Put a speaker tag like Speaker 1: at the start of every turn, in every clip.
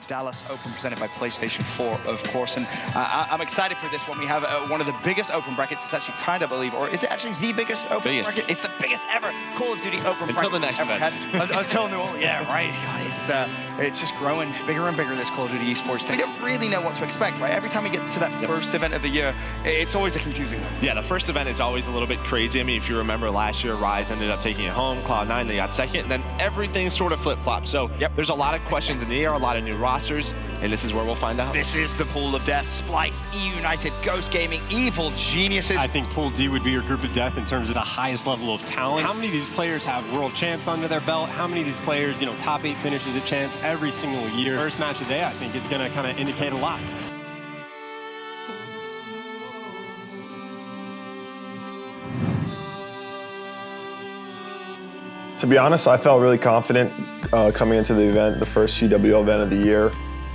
Speaker 1: Dallas Open presented by PlayStation 4, of course. And I'm excited for this one. We have one of the biggest open brackets. It's actually tied, I believe, or is it actually the biggest open bracket? It's the biggest ever Call of Duty open bracket.
Speaker 2: Until the next event.
Speaker 1: Until New Orleans. Yeah, right. God, it's just growing bigger and bigger, this Call of Duty esports thing. We don't really know what to expect, right? Every time we get to that first event of the year, it's always a confusing one.
Speaker 2: Yeah, the first event is always a little bit crazy. I mean, if you remember last year, Rise ended up taking it home, Cloud9, they got second, and then everything sort of flip-flopped. So there's a lot of questions in the air, a lot of new rosters, and this is where we'll find out.
Speaker 1: This is the pool of death. Splice, E United, Ghost Gaming, Evil Geniuses.
Speaker 3: I think Pool D would be your group of death in terms of the highest level of talent. How many of these players have world champs under their belt? How many of these players, top 8 finishes at champs every single year? First match of the day, I think, is going to kind of indicate a lot.
Speaker 4: To be honest, I felt really confident coming into the event, the first CWL event of the year.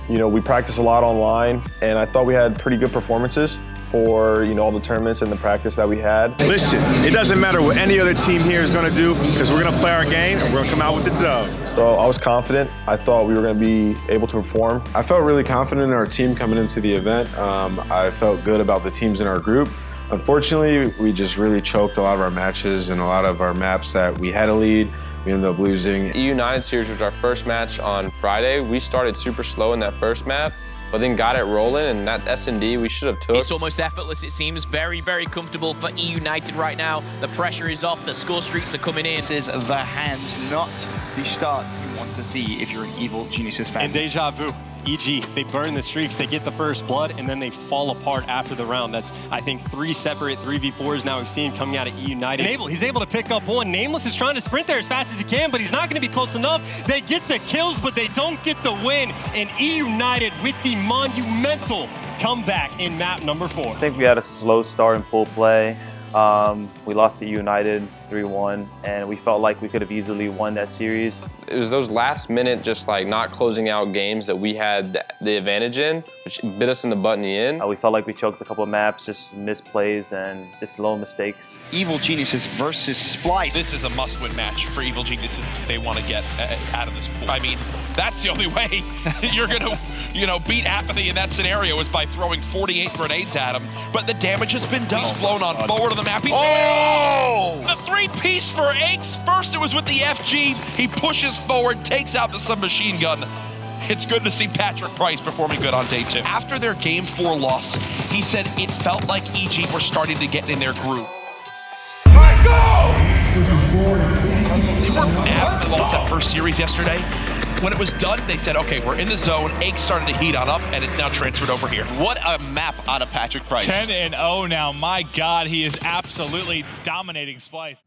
Speaker 4: We practiced a lot online, and I thought we had pretty good performances for all the tournaments and the practice that we had.
Speaker 5: Listen, it doesn't matter what any other team here is going to do, because we're going to play our game and we're going to come out with the dub.
Speaker 4: So I was confident. I thought we were going to be able to perform.
Speaker 6: I felt really confident in our team coming into the event. I felt good about the teams in our group. Unfortunately, we just really choked a lot of our matches and a lot of our maps that we had a lead. We ended up losing.
Speaker 7: E United series was our first match on Friday. We started super slow in that first map, but then got it rolling, and that S&D we should have took.
Speaker 8: It's almost effortless, it seems. Very, very comfortable for E United right now. The pressure is off, the score streaks are coming in.
Speaker 1: This is the hands, not the start you want to see if you're an Evil Geniuses fan.
Speaker 3: And deja vu. EG, they burn the streaks, they get the first blood, and then they fall apart after the round. That's, I think, 3 separate 3v4s now we've seen coming out of E United. He's able to pick up one. Nameless is trying to sprint there as fast as he can, but he's not going to be close enough. They get the kills, but they don't get the win. And E United with the monumental comeback in map number 4.
Speaker 9: I think we had a slow start in pool play. We lost to United 3-1, and we felt like we could have easily won that series.
Speaker 7: It was those last minute, just like not closing out games that we had the advantage in, which bit us in the butt in the end.
Speaker 9: We felt like we choked a couple of maps, just missed plays and just low mistakes.
Speaker 1: Evil Geniuses versus Splice.
Speaker 10: This is a must-win match for Evil Geniuses if they want to get out of this pool. I mean, that's the only way you're going to, beat Apathy in that scenario is by throwing 48 grenades at him. But the damage has been done. He's flown on forward of the map. He's the 3-piece for Eggs. First it was with the FG. He pushes forward, takes out the submachine gun. It's good to see Patrick Price performing good on day 2. After their Game 4 loss, he said it felt like EG were starting to get in their groove. Let's go! They were mad when they lost that first series yesterday. When it was done, they said, okay, we're in the zone. Eggs started to heat on up, and it's now transferred over here. What a map out of Patrick Price.
Speaker 11: 10-0 now. My God, he is absolutely dominating Splice.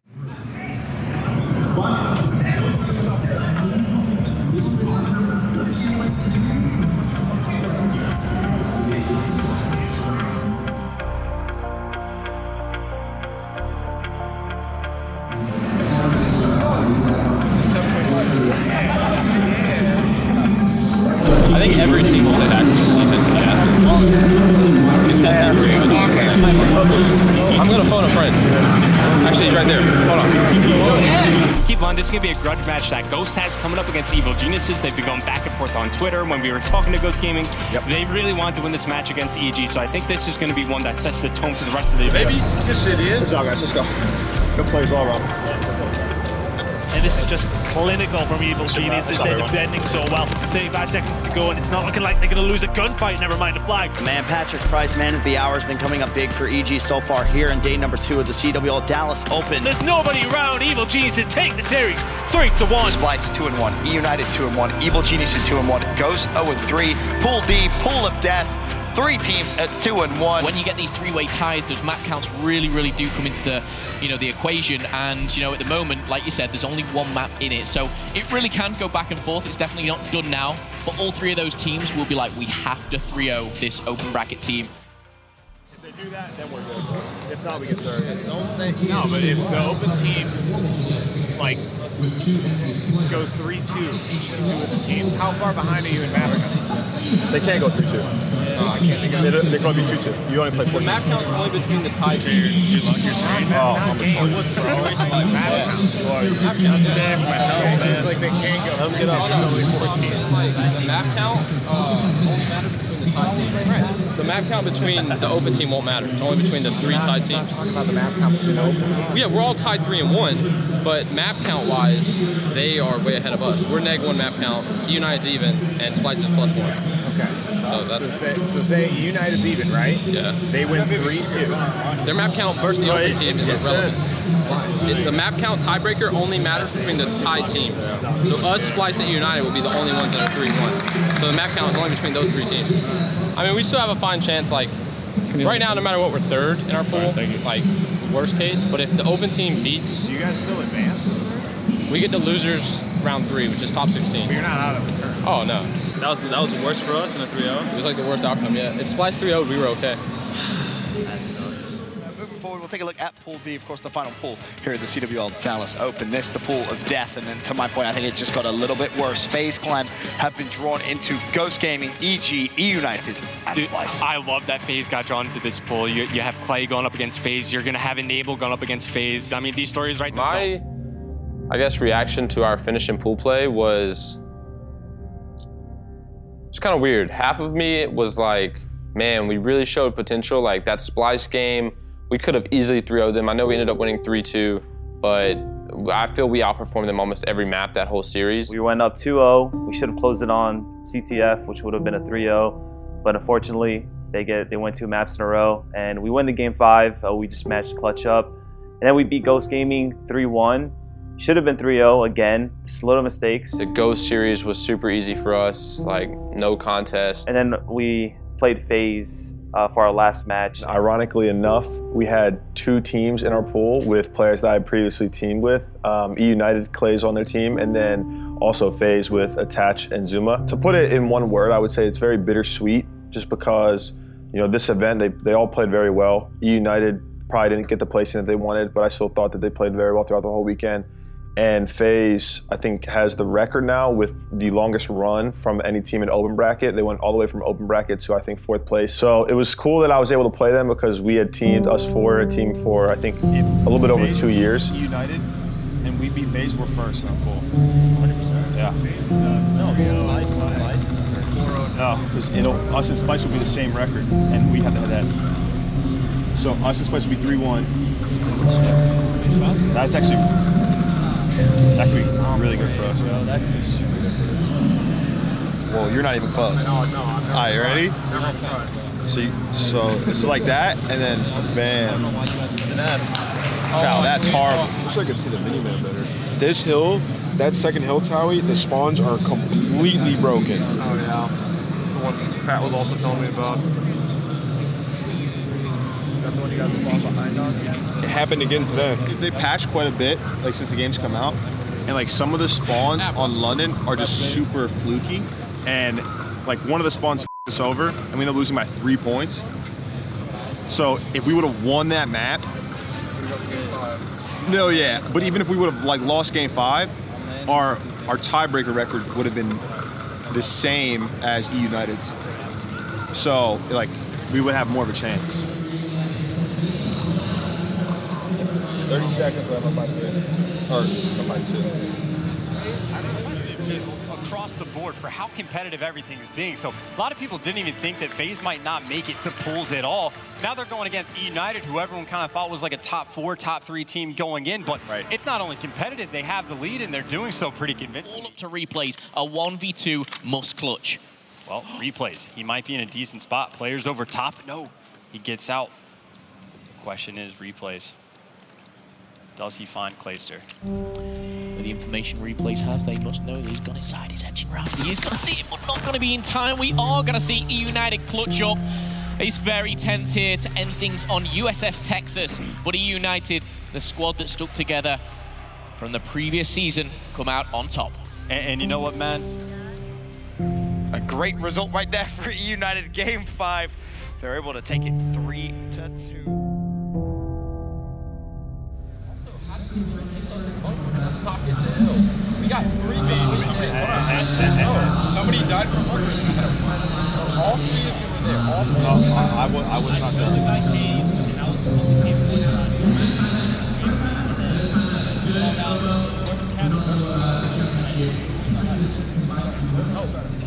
Speaker 7: I think every team will say that. I'm going to phone a friend. Actually, he's right there. Hold on.
Speaker 3: Keep on, this is going to be a grudge match that Ghost has coming up against Evil Geniuses. They've been going back and forth on Twitter. When we were talking to Ghost Gaming, they really wanted to win this match against EG, so I think this is going to be one that sets the tone for the rest of the event.
Speaker 5: Maybe just sit in. Good job, guys. Let's go. Good plays all around.
Speaker 11: And this is just clinical from Evil Geniuses. They're defending so well. 35 seconds to go, and it's not looking like they're going to lose a gunfight, never mind a flag.
Speaker 12: Man, Patrick Price, man of the hour, has been coming up big for EG so far here in day number 2 of the CWL Dallas Open.
Speaker 11: There's nobody around. Evil Geniuses take the series 3-1.
Speaker 1: Splice 2-1, E United 2-1, Evil Geniuses 2-1, Ghost 0-3, Pool D, Pool of Death. 3 teams at 2-1.
Speaker 8: When you get these 3-way ties, those map counts really, really do come into the, the equation. And, at the moment, like you said, there's only 1 map in it. So it really can go back and forth. It's definitely not done now. But all 3 of those teams will be like, we have to 3-0 this open bracket team.
Speaker 5: do that, then we're good. If not, we get third.
Speaker 13: Don't say
Speaker 5: No, but if the open team like goes 3-2 with two of the teams, how far behind are you in Mavica?
Speaker 4: They can't go 2-2.
Speaker 5: No, I can't think of it.
Speaker 4: They can't be 2-2. You only play 4
Speaker 13: the map count's only between the tie teams.
Speaker 5: You look your screen. What's the situation like map count? Map count's sick, my health, man. It's like they can't go. There's only 14.
Speaker 13: The map count only matters between the tie teams. Right. The map count between the open team won't matter. It's only between the 3 tied teams.
Speaker 5: Talking about the map count between the open teams.
Speaker 13: Yeah, we're all tied 3-1, but map count wise, they are way ahead of us. We're -1 map count, United's even, and Splice is +1.
Speaker 5: Okay. So say United's even, right?
Speaker 13: Yeah.
Speaker 5: They win 3-2.
Speaker 13: Their map count versus the open team is irrelevant. The map count tiebreaker only matters between the tied teams. So us, Splice, and United will be the only ones that are 3-1. So the map count is only between those 3 teams. I mean, we still have a fine chance, like, right now, no matter what, we're 3rd in our pool, like, worst case. But if the open team beats...
Speaker 5: Do you guys still advance?
Speaker 13: We get the losers round 3, which is top 16.
Speaker 5: But you're not out of the tournament.
Speaker 13: Oh, no.
Speaker 14: That was the worst for us in a 3-0?
Speaker 13: It was like the worst outcome, yeah. If Splice 3-0'd, we were okay.
Speaker 14: That sucks.
Speaker 1: Moving forward, we'll take a look at Pool B, of course, the final pool here at the CWL Dallas Open. This, the pool of death, and then to my point, I think it just got a little bit worse. FaZe Clan have been drawn into Ghost Gaming, EG, E-United, and Splice.
Speaker 3: I love that FaZe got drawn into this pool. You have Clay going up against FaZe. You're going to have Enable going up against FaZe. I mean, these stories write themselves.
Speaker 7: I guess, reaction to our finish in pool play was it's kind of weird. Half of me was like, man, we really showed potential. Like that Splice game, we could have easily 3-0'd them. I know we ended up winning 3-2, but I feel we outperformed them almost every map that whole series.
Speaker 9: We went up 2-0. We should have closed it on CTF, which would have been a 3-0. But unfortunately, they went 2 maps in a row. And we win the game 5. We just matched clutch up. And then we beat Ghost Gaming 3-1. Should have been 3-0 again, just little mistakes.
Speaker 7: The Ghost series was super easy for us, like no contest.
Speaker 9: And then we played FaZe for our last match.
Speaker 4: Ironically enough, we had 2 teams in our pool with players that I previously teamed with. E-United, Clay's on their team, and then also FaZe with Attach and Zuma. To put it in one word, I would say it's very bittersweet, just because, you know, this event, they all played very well. E-United probably didn't get the placing that they wanted, but I still thought that they played very well throughout the whole weekend. And FaZe, I think, has the record now with the longest run from any team in open bracket. They went all the way from open bracket to, I think, 4th place. So it was cool that I was able to play them because we had teamed us for a team for, I think, a little bit over 2 years.
Speaker 5: United, and we beat FaZe, we're first in our pool.
Speaker 14: 100%.
Speaker 5: Yeah.
Speaker 14: No, Splice.
Speaker 5: No, because us and Splice will be the same record, and we have to have that. So us and Splice will be 3-1. That's actually... That could be really good for us.
Speaker 14: That could be super good for us.
Speaker 15: Well, you're not even close.
Speaker 5: No, I'm not.
Speaker 15: All right, you ready? So it's like that, and then bam. Chow, that's horrible.
Speaker 5: I wish I could see the mini-map better.
Speaker 15: This hill, that second hill, Towie, the spawns are completely broken.
Speaker 5: Oh, yeah. This is the one Pat was also telling me about. Is that the one you got spawned behind on?
Speaker 15: It happened again today.
Speaker 4: They patched quite a bit, like, since the game's come out. And, like, some of the spawns on London are just super fluky. And, like, one of the spawns f***ed us over, and we ended up losing by 3 points. So, if we would have won that map... No, yeah. But even if we would have, like, lost game 5, our tiebreaker record would have been the same as E-United's. So, like, we would have more of a chance.
Speaker 5: 30 seconds left, I'm by 3. Or, I'm by 2.
Speaker 3: Just across the board for how competitive everything is being. So a lot of people didn't even think that FaZe might not make it to pools at all. Now they're going against E-United, who everyone kind of thought was like a top 4, top 3 team going in. But it's not only competitive, they have the lead, and they're doing so pretty convincingly.
Speaker 8: All up to replays, a 1v2 must clutch.
Speaker 3: Well, replays. He might be in a decent spot. Players over top. No, he gets out. Question is replays. Does he find Clayster?
Speaker 8: With the information replays has, they must know that he's gone inside his engine round. He is going to see it, but not going to be in time. We are going to see E-United clutch up. It's very tense here to end things on USS Texas. But E-United, the squad that stuck together from the previous season, come out on top.
Speaker 3: And you know what, man?
Speaker 1: A great result right there for E-United. Game 5. They're able to take it 3-2.
Speaker 13: We got 3 beams.
Speaker 15: Somebody died from hunger.
Speaker 13: All 3 of you were there. All 3
Speaker 15: I was not there.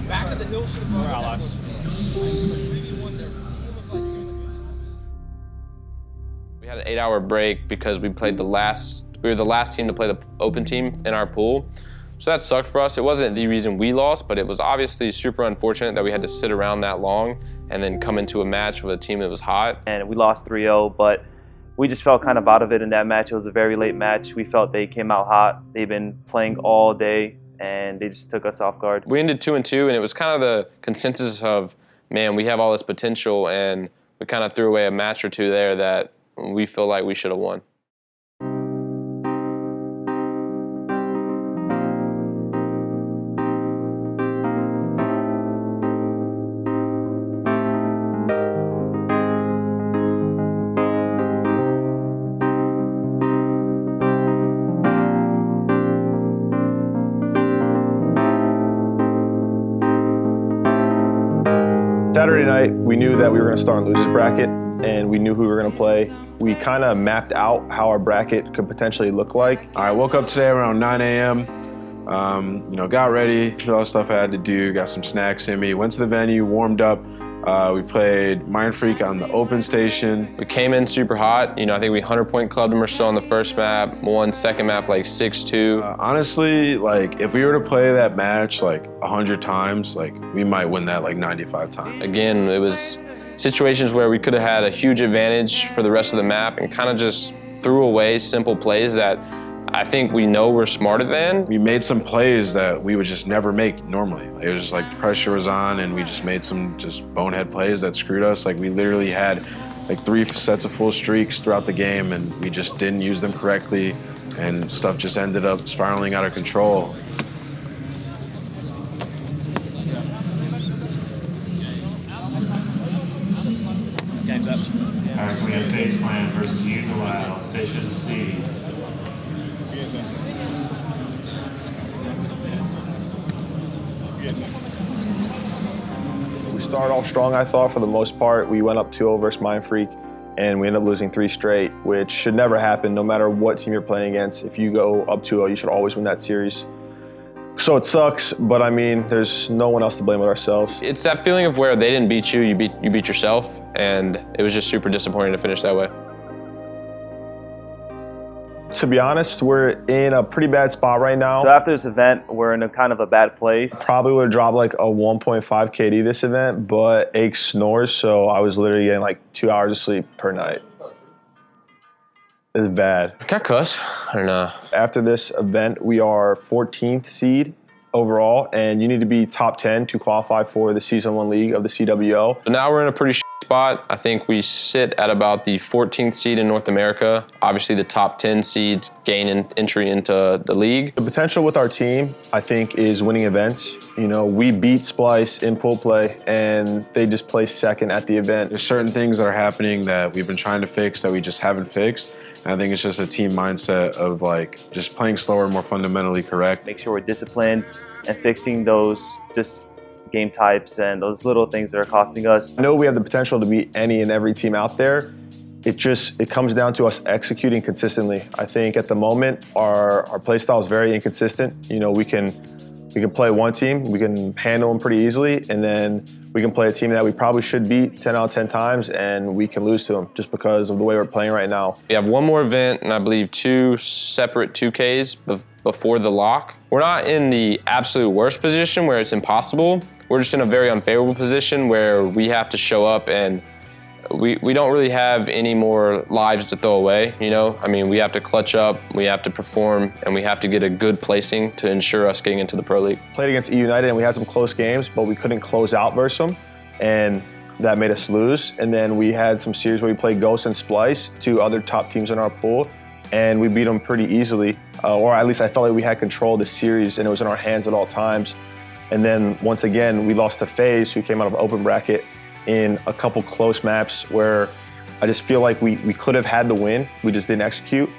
Speaker 13: Back of the hill should have gone.
Speaker 7: We had an 8-hour break because we were the last team to play the open team in our pool. So that sucked for us. It wasn't the reason we lost, but it was obviously super unfortunate that we had to sit around that long and then come into a match with a team that was hot.
Speaker 9: And we lost 3-0, but we just felt kind of out of it in that match. It was a very late match. We felt they came out hot. They've been playing all day, and they just took us off guard.
Speaker 7: We ended 2-2, and it was kind of the consensus of, man, we have all this potential, and we kind of threw away a match or two there that we feel like we should have won.
Speaker 4: Saturday night, we knew that we were going to start on losers bracket, and we knew who we were going to play. We kind of mapped out how our bracket could potentially look like.
Speaker 6: I woke up today around 9 a.m., got ready, did all the stuff I had to do, got some snacks in me, went to the venue, warmed up. We played Mind Freak on the open station.
Speaker 7: We came in super hot. I think we 100-point clubbed them or so on the first map, won second map like 6-2.
Speaker 6: Honestly, if we were to play that match 100 times, we might win that 95 times.
Speaker 7: Again, it was situations where we could have had a huge advantage for the rest of the map and kind of just threw away simple plays that I think we know we're smarter than.
Speaker 6: We made some plays that we would just never make normally. It was just the pressure was on, and we just made some bonehead plays that screwed us. We literally had 3 sets of full streaks throughout the game, and we just didn't use them correctly, and stuff just ended up spiraling out of control.
Speaker 14: Game's up.
Speaker 16: All right, we have Face Plan versus CWL, Station C.
Speaker 4: We started off strong, I thought, for the most part. We went up 2-0 versus Mind Freak, and we ended up losing 3 straight, which should never happen, no matter what team you're playing against. If you go up 2-0, you should always win that series. So it sucks, but I mean, there's no one else to blame but ourselves.
Speaker 7: It's that feeling of where they didn't beat you, you beat yourself, and it was just super disappointing to finish that way.
Speaker 4: To be honest, we're in a pretty bad spot right now.
Speaker 9: So after this event, we're in a kind of a bad place.
Speaker 4: Probably would have dropped a 1.5 KD this event, but Ake snores, so I was literally getting 2 hours of sleep per night. It's bad.
Speaker 7: Can I cuss? I don't know.
Speaker 4: After this event, we are 14th seed overall, and you need to be top 10 to qualify for the Season 1 League of the CWL.
Speaker 7: So now we're in a pretty spot. I think we sit at about the 14th seed in North America. Obviously, the top 10 seeds gain entry into the league.
Speaker 4: The potential with our team, I think, is winning events. We beat Splice in pool play, and they just placed second at the event.
Speaker 6: There's certain things that are happening that we've been trying to fix that we just haven't fixed. And I think it's just a team mindset of just playing slower, more fundamentally correct.
Speaker 9: Make sure we're disciplined and fixing those game types and those little things that are costing us.
Speaker 4: I know we have the potential to beat any and every team out there. It comes down to us executing consistently. I think at the moment our play style is very inconsistent. We can play one team, we can handle them pretty easily, and then we can play a team that we probably should beat 10 out of 10 times, and we can lose to them just because of the way we're playing right now.
Speaker 7: We have one more event, and I believe 2 separate 2Ks before the lock. We're not in the absolute worst position where it's impossible. We're just in a very unfavorable position where we have to show up, and we don't really have any more lives to throw away, I mean, we have to clutch up, we have to perform, and we have to get a good placing to ensure us getting into the Pro League.
Speaker 4: Played against E United, and we had some close games, but we couldn't close out versus them, and that made us lose. And then we had some series where we played Ghost and Splice, 2 other top teams in our pool, and we beat them pretty easily, or at least I felt like we had control of the series, and it was in our hands at all times. And then once again, we lost to FaZe, who came out of open bracket, in a couple close maps where I just feel like we could have had the win, we just didn't execute.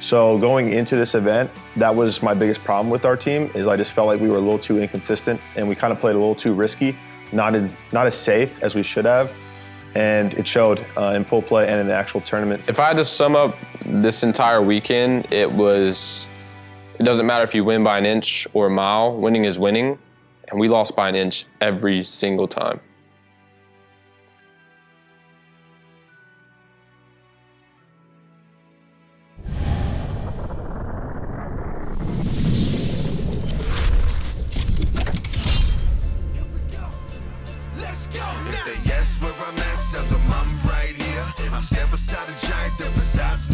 Speaker 4: So going into this event, that was my biggest problem with our team, is I just felt like we were a little too inconsistent and we kind of played a little too risky, not as safe as we should have. And it showed in pool play and in the actual tournament.
Speaker 7: If I had to sum up this entire weekend, it doesn't matter if you win by an inch or a mile, winning is winning, and we lost by an inch every single time.
Speaker 17: If they yes where I'm at, tell them I'm right here. I'm stand beside a giant that resides